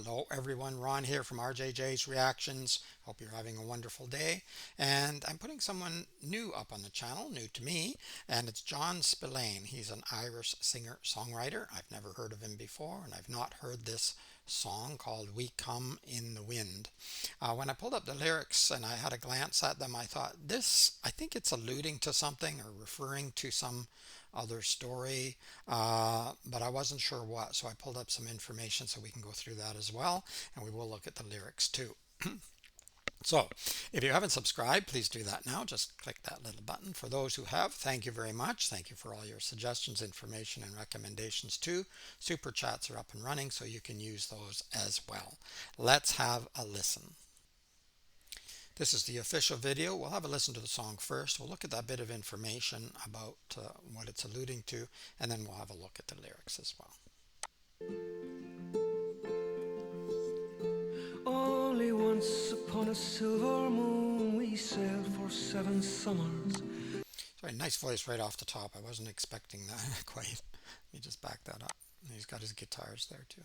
Hello everyone, Ron here from RJJ's Reactions. Hope you're having a wonderful day. And I'm putting someone new up on the channel, new to me, and it's John Spillane. He's an Irish singer-songwriter. I've never heard of him before, and I've not heard this song called We Come in the Wind. When I pulled up the lyrics and I had a glance at them, I thought, I think it's alluding to something or referring to some other story, but I wasn't sure what, so I pulled up some information so we can go through that as well, and we will look at the lyrics too. So, if you haven't subscribed, please do that now. Just click that little button. For those who have, thank you very much. Thank you for all your suggestions, information, and recommendations too. Super chats are up and running, so you can use those as well. Let's have a listen. This is the official video. We'll have a listen to the song first. We'll look at that bit of information about what it's alluding to, and then we'll have a look at the lyrics as well. Only once upon a silver moon we sailed for 7 summers. Sorry, nice voice right off the top. I wasn't expecting that quite. Let me just back that up. He's got his guitars there too.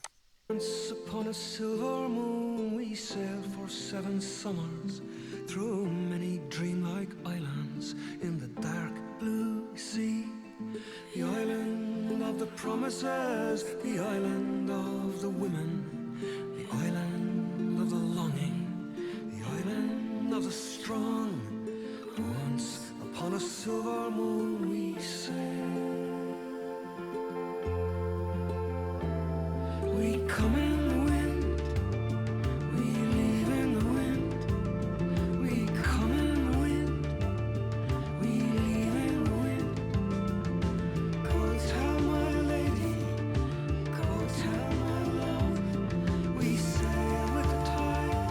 Once upon a silver moon we sailed for 7 summers through many dreamlike islands in the dark blue sea. The island of the promises, the island of the women, the island of the longing, the island of the strong. Once upon a silver moon we sailed. We come in the wind, we leave in the wind. We come in the wind, we leave in the wind. Go tell my lady, go tell my love. We sail with the tide,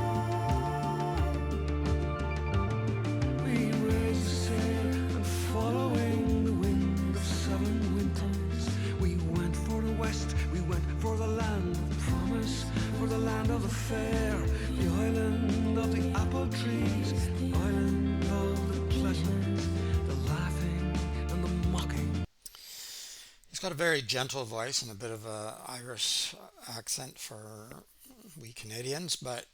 we raise the sail and following the wind of 7 winters. We went for the west, we went for the land of promise, for the land of the fair, the island of the apple trees, the island of the pleasant, the laughing and the mocking. He's got a very gentle voice and a bit of a Irish accent for we Canadians, but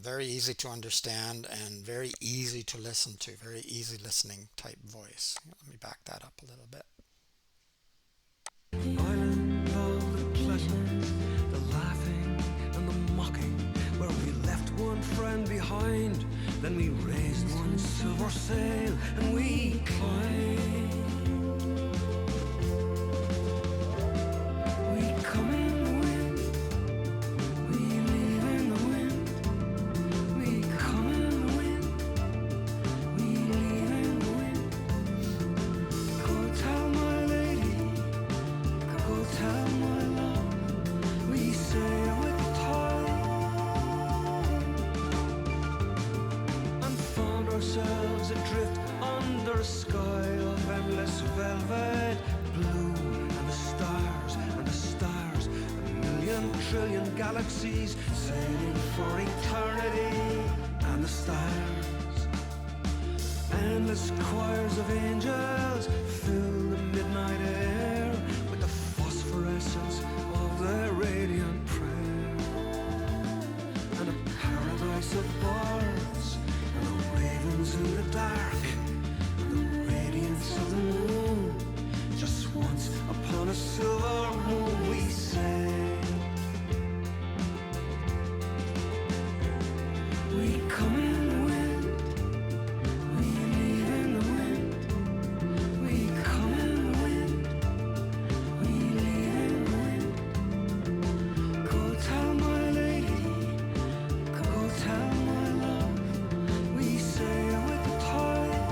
very easy to understand and very easy to listen to, very easy listening type voice. Let me back that up a little bit. The island of the pleasant, the laughing and the mocking, where we left one friend behind, then we raised one silver sail and we climbed. We come in the wind, we leave in the wind. We come in the wind, we leave in the wind. Go tell my lady, go tell my love, we sail with the tide, and found ourselves adrift under a sky of endless velvet blue, and the stars, a million trillion galaxies sailing for eternity, and the stars, endless choirs of angels fill the midnight air with the phosphorescence of their radiant prayer, and a paradise of birds and the ravens in the dark, and the radiance of the moon. Just once upon a silver moon we sailed. We come in the wind, we leave in the wind. We come in the wind, we leave in the wind. Go tell my lady, go tell my love, we sail with the tide.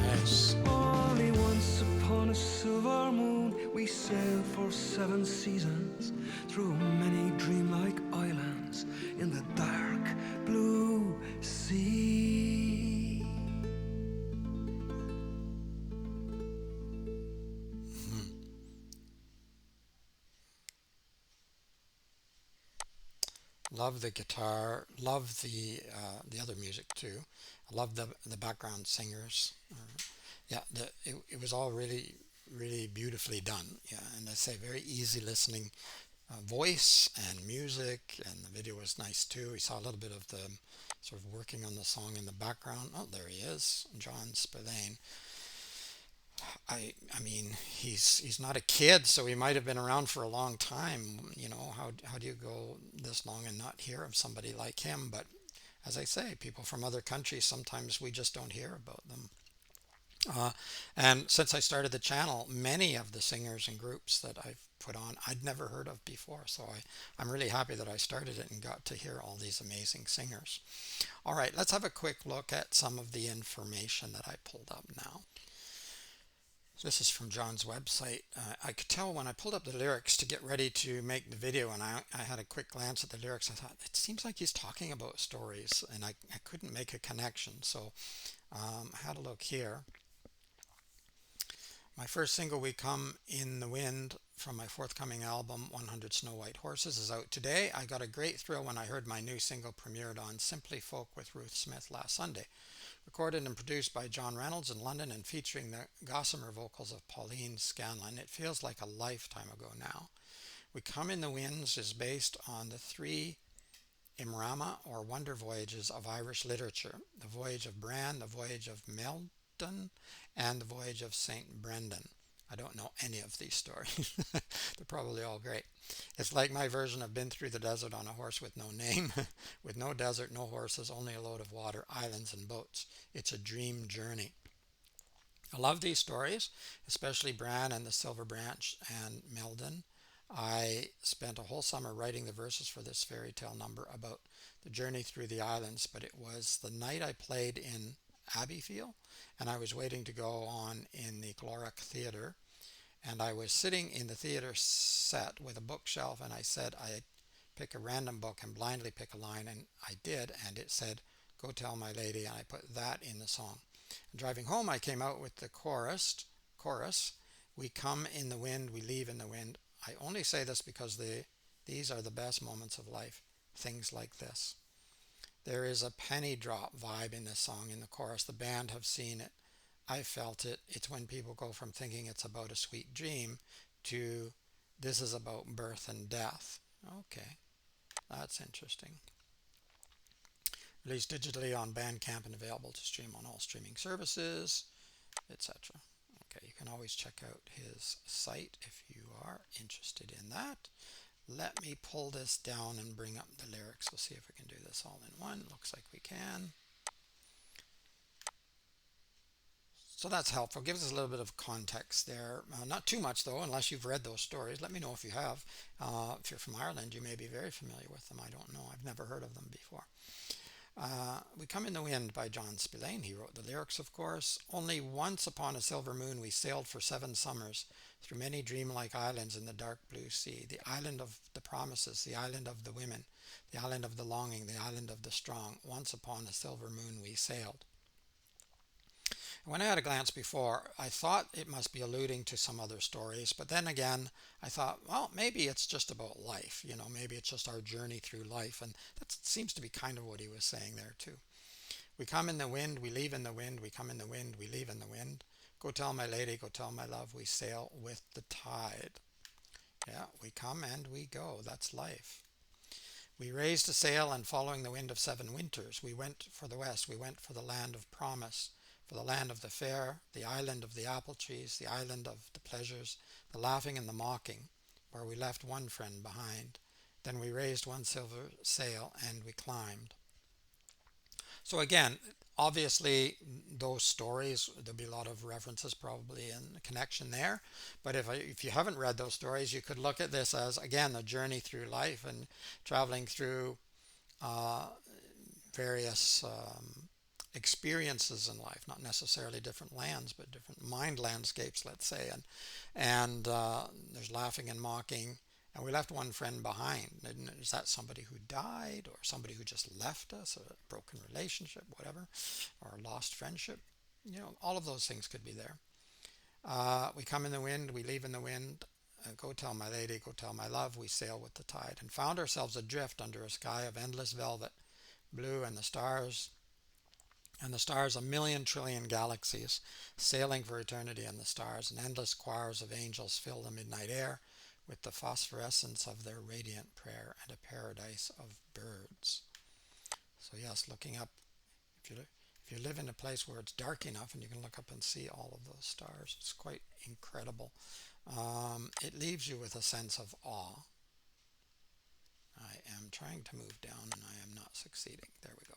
Nice. Only once upon a silver moon we sailed for 7 seasons through many dreamlike islands in the dark blue sea. Love the guitar, love the other music too. I love the background singers. Yeah, it was all really beautifully done. Yeah, and I say very easy listening voice and music, and the video was nice too. We saw a little bit of the sort of working on the song in the background. Oh, there he is, John Spillane. I mean, he's not a kid, so he might have been around for a long time. You know, how do you go this long and not hear of somebody like him? But as I say, people from other countries, sometimes we just don't hear about them. Uh, and since I started the channel, many of the singers and groups that I've put on, I'd never heard of before. So I'm really happy that I started it and got to hear all these amazing singers. All right, let's have a quick look at some of the information that I pulled up now. This is from John's website. I could tell when I pulled up the lyrics to get ready to make the video, and I had a quick glance at the lyrics. I thought, it seems like he's talking about stories, and I couldn't make a connection. So I had a look here. My first single, We Come in the Wind, from my forthcoming album, 100 Snow White Horses, is out today. I got a great thrill when I heard my new single premiered on Simply Folk with Ruth Smith last Sunday. Recorded and produced by John Reynolds in London and featuring the gossamer vocals of Pauline Scanlon. It feels like a lifetime ago now. We Come in the Winds is based on the three Imrama or wonder voyages of Irish literature: the voyage of Bran, the voyage of Meldon, and the voyage of St. Brendan. I don't know any of these stories. They're probably all great. It's like my version of Been Through the Desert on a Horse with No Name, with no desert, no horses, only a load of water, islands, and boats. It's a dream journey. I love these stories, especially Bran and the Silver Branch and Meldon. I spent a whole summer writing the verses for this fairy tale number about the journey through the islands, but it was the night I played in Abbeyfield, and I was waiting to go on in the Gloric Theatre, and I was sitting in the theater set with a bookshelf, and I said I'd pick a random book and blindly pick a line, and I did, and it said, "Go tell my lady," and I put that in the song. And driving home, I came out with the chorus, "We come in the wind, we leave in the wind." I only say this because these are the best moments of life, things like this. There is a penny drop vibe in this song in the chorus. The band have seen it. I felt it. It's when people go from thinking it's about a sweet dream to this is about birth and death. Okay, that's interesting. Released digitally on Bandcamp and available to stream on all streaming services, etc. Okay, you can always check out his site if you are interested in that. Let me pull this down and bring up the lyrics. We'll see if we can do this all in one. Looks like we can. So that's helpful. Gives us a little bit of context there. Not too much though, unless you've read those stories. Let me know if you have. If you're from Ireland, you may be very familiar with them. I don't know. I've never heard of them before. We Come in the Wind by John Spillane. He wrote the lyrics, of course. Only once upon a silver moon we sailed for 7 summers through many dreamlike islands in the dark blue sea. The island of the promises, the island of the women, the island of the longing, the island of the strong. Once upon a silver moon we sailed. When I had a glance before, I thought it must be alluding to some other stories, but then again, I thought, well, maybe it's just about life, maybe it's just our journey through life, and that seems to be kind of what he was saying there too. We come in the wind, we leave in the wind, we come in the wind, we leave in the wind. Go tell my lady, go tell my love, we sail with the tide. Yeah, we come and we go, that's life. We raised a sail, and following the wind of 7 winters, we went for the west, we went for the land of promise, for the land of the fair, the island of the apple trees, the island of the pleasures, the laughing and the mocking, where we left one friend behind. Then we raised one silver sail and we climbed. So again, obviously those stories, there'll be a lot of references probably and connection there. But if you haven't read those stories, you could look at this as, again, a journey through life and traveling through uh, various experiences in life, not necessarily different lands, but different mind landscapes, let's say. And there's laughing and mocking. And we left one friend behind. Is that somebody who died, or somebody who just left us, a broken relationship, whatever, or a lost friendship? All of those things could be there. We come in the wind, we leave in the wind. Go tell my lady, go tell my love, we sail with the tide. And found ourselves adrift under a sky of endless velvet, blue, and the stars, a million trillion galaxies, sailing for eternity in the stars, and endless choirs of angels fill the midnight air. with the phosphorescence of their radiant prayer and a paradise of birds. So yes, looking up, if you if you live in a place where it's dark enough and you can look up and see all of those stars, it's quite incredible. It leaves you with a sense of awe. I am trying to move down and I am not succeeding. There we go.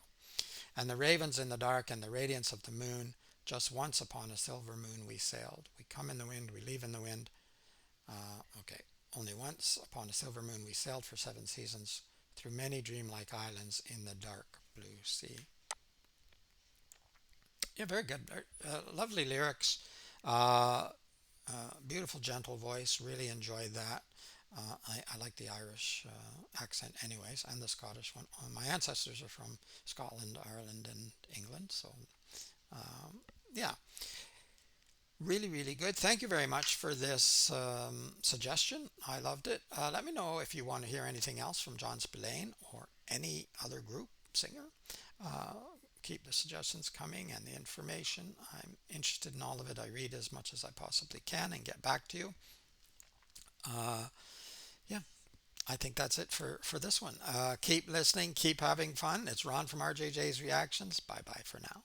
And the ravens in the dark and the radiance of the moon. Just once upon a silver moon we sailed. We come in the wind, we leave in the wind. Okay, only once upon a silver moon we sailed for 7 seasons through many dreamlike islands in the dark blue sea. Yeah, very good. Lovely lyrics. Uh, Beautiful, gentle voice. Really enjoyed that. I like the Irish accent, anyways, and the Scottish one. My ancestors are from Scotland, Ireland, and England. So, yeah, really, really good. Thank you very much for this suggestion. I loved it. Let me know if you want to hear anything else from John Spillane or any other group singer. Uh, Keep the suggestions coming and the information. I'm interested in all of it. I read as much as I possibly can and get back to you. Uh, yeah, I think that's it for this one. Keep listening, keep having fun. It's Ron from RJJ's Reactions. Bye bye for now.